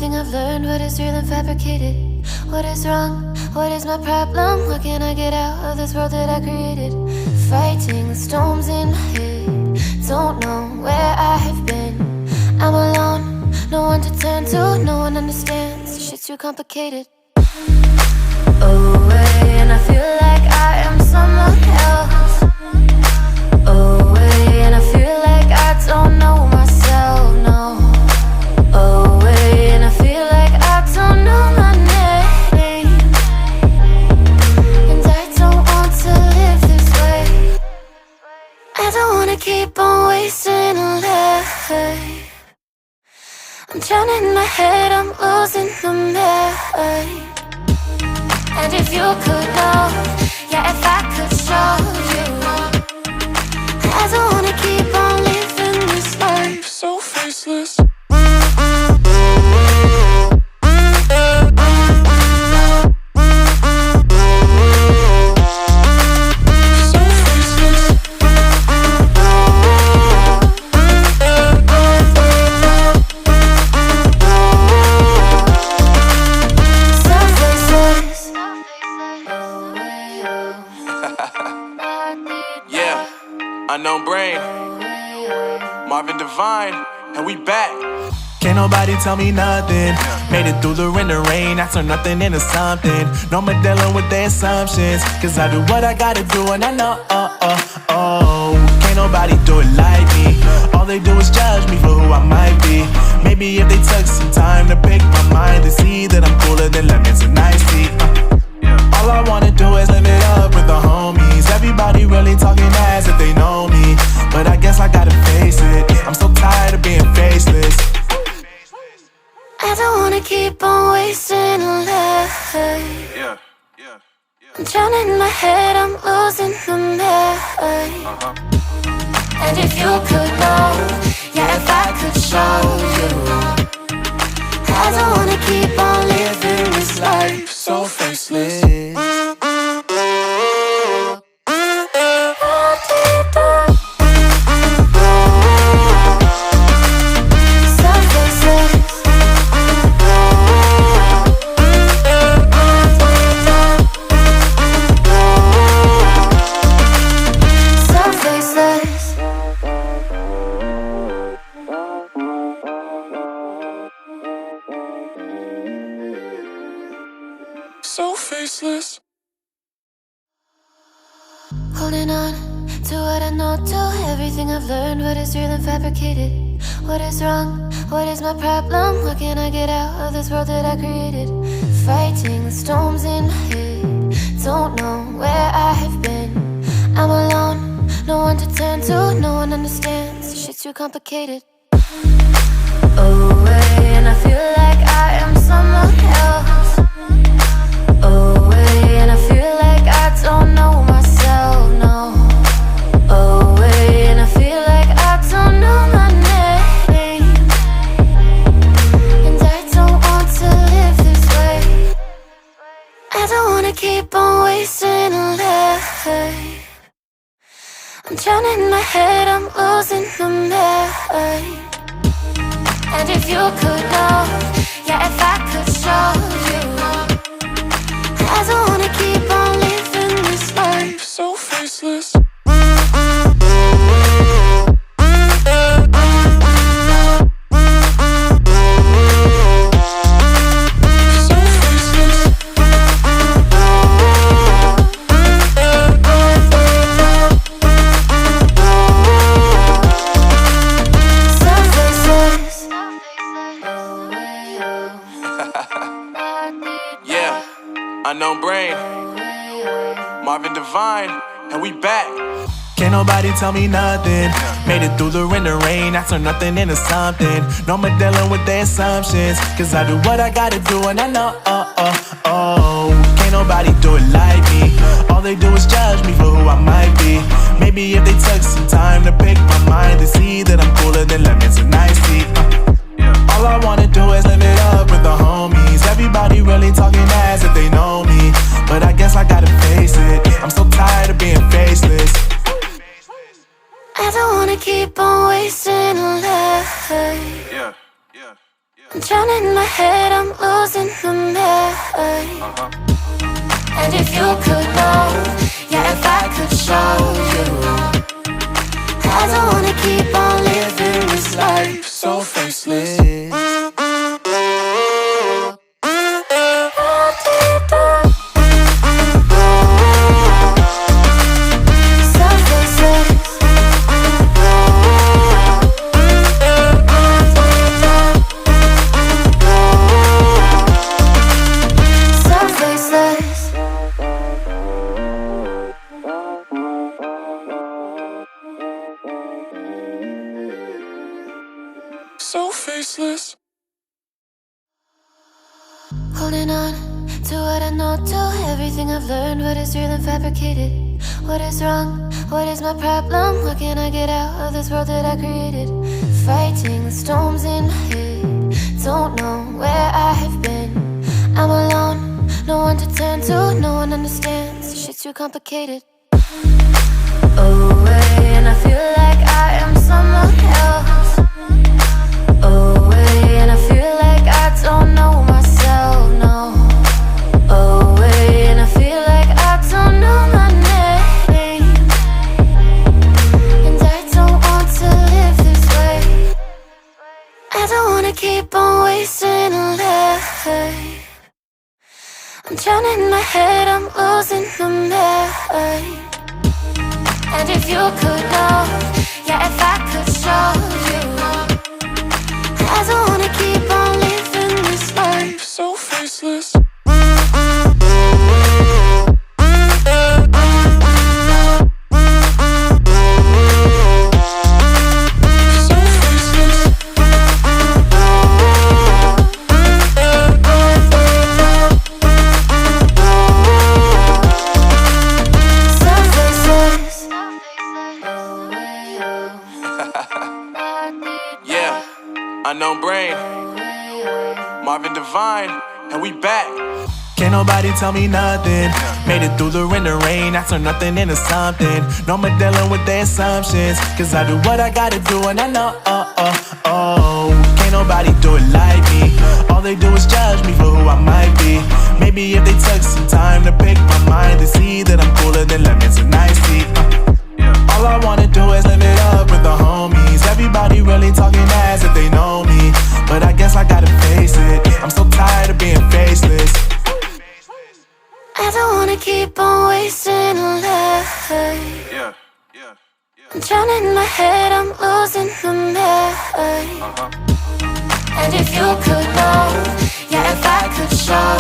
everything I've learned, what is real and fabricated? What is wrong? What is my problem? What can I get out of this world that I created? Fighting the storms in my head, don't know where I have been. I'm alone, no one to turn to, no one understands. This shit's too complicated. Away, and I feel like I am someone else. Away, and I feel like I don't know myself, no. Away, and I feel like I don't know my name. And I don't want to live this way. I don't wanna keep on wasting a life. I'm drowning in my head, I'm losing my mind. And if you could know, yeah, if I could show you, I don't wanna keep on living this life so faceless. Unknown brain, Marvin Divine, and we back. Can't nobody tell me nothing. Made it through the rain and rain, I turn nothing into something. No more dealing with their assumptions, cause I do what I gotta do and I know, can't nobody do it like me. All they do is judge me for who I might be. Maybe if they took some time to pick my mind and see that I'm cooler than lemons and iced tea. All I wanna do is live it up with the homies. Everybody really talking as if they know me, but I guess I gotta face it. I'm so tired of being faceless. I don't wanna keep on wasting a life. I'm drowning in my head, I'm losing my mind. And if you could know, yeah, if I could show you, I don't wanna keep on living this life so faceless. So faceless. Holding on to what I know, to everything I've learned, what is real and fabricated? What is wrong? What is my problem? What can I get out of this world that I created? Fighting the storms in my head, don't know where I have been. I'm alone, no one to turn to, no one understands. This shit's too complicated. Away, and I feel like I am someone else. Away, and I feel like I don't know myself, no. Away, and I feel like I don't know my name. And I don't want to live this way. I don't wanna keep on wasting a life. I'm drowning in my head, I'm losing my mind. And if you could know, yeah, if I could show you, I don't wanna keep on living this life so faceless. Unknown brain, Marvin Divine, and we back. Can't nobody tell me nothing. Made it through the rain and rain, I turn nothing into something. No more dealing with their assumptions, cause I do what I gotta do and I know, can't nobody do it like me. All they do is judge me for who I might be. Maybe if they took some time to pick my mind and see that I'm cooler than lemons and iced tea. All I wanna do is live it up with the homies. Everybody really talking as if they know me, but I guess I gotta face it. I'm so tired of being faceless. I don't wanna keep on wasting a life. I'm drowning in my head, I'm losing my mind. And if you could know, yeah, if I could show you, I don't wanna keep on living this life so faceless. So faceless. Holding on to what I know, to everything I've learned, what is real and fabricated. What is wrong? What is my problem? How can I get out of this world that I created? Fighting the storms in my head, don't know where I have been. I'm alone, no one to turn to, no one understands, this shit's too complicated. Away, and I feel like I am someone else. Away, and I feel like I don't know myself, no. Away, and I feel like I don't know my name. And I don't want to live this way. I don't wanna keep on wasting a life. I'm drowning in my head, I'm losing my mind. And if you could know, yeah, if I could show you, I don't wanna keep on living this life so faceless. Yeah, unknown brain, Marvin Divine, and we back. Can't nobody tell me nothing. Made it through the rain, I turn nothing into something. No more dealing with their assumptions, cause I do what I gotta do and I know, can't nobody do it like me. All they do is judge me for who I might be. Maybe if they took some time to pick my mind, they see that I'm cooler than lemons and iced tea. All I wanna do is live it up with the homies. Everybody really talking as if they know me, but I guess I gotta face it, I'm so tired of being faceless. I don't wanna keep on wasting a life. I'm drowning in my head, I'm losing my mind. And if you could know, yeah, if I could show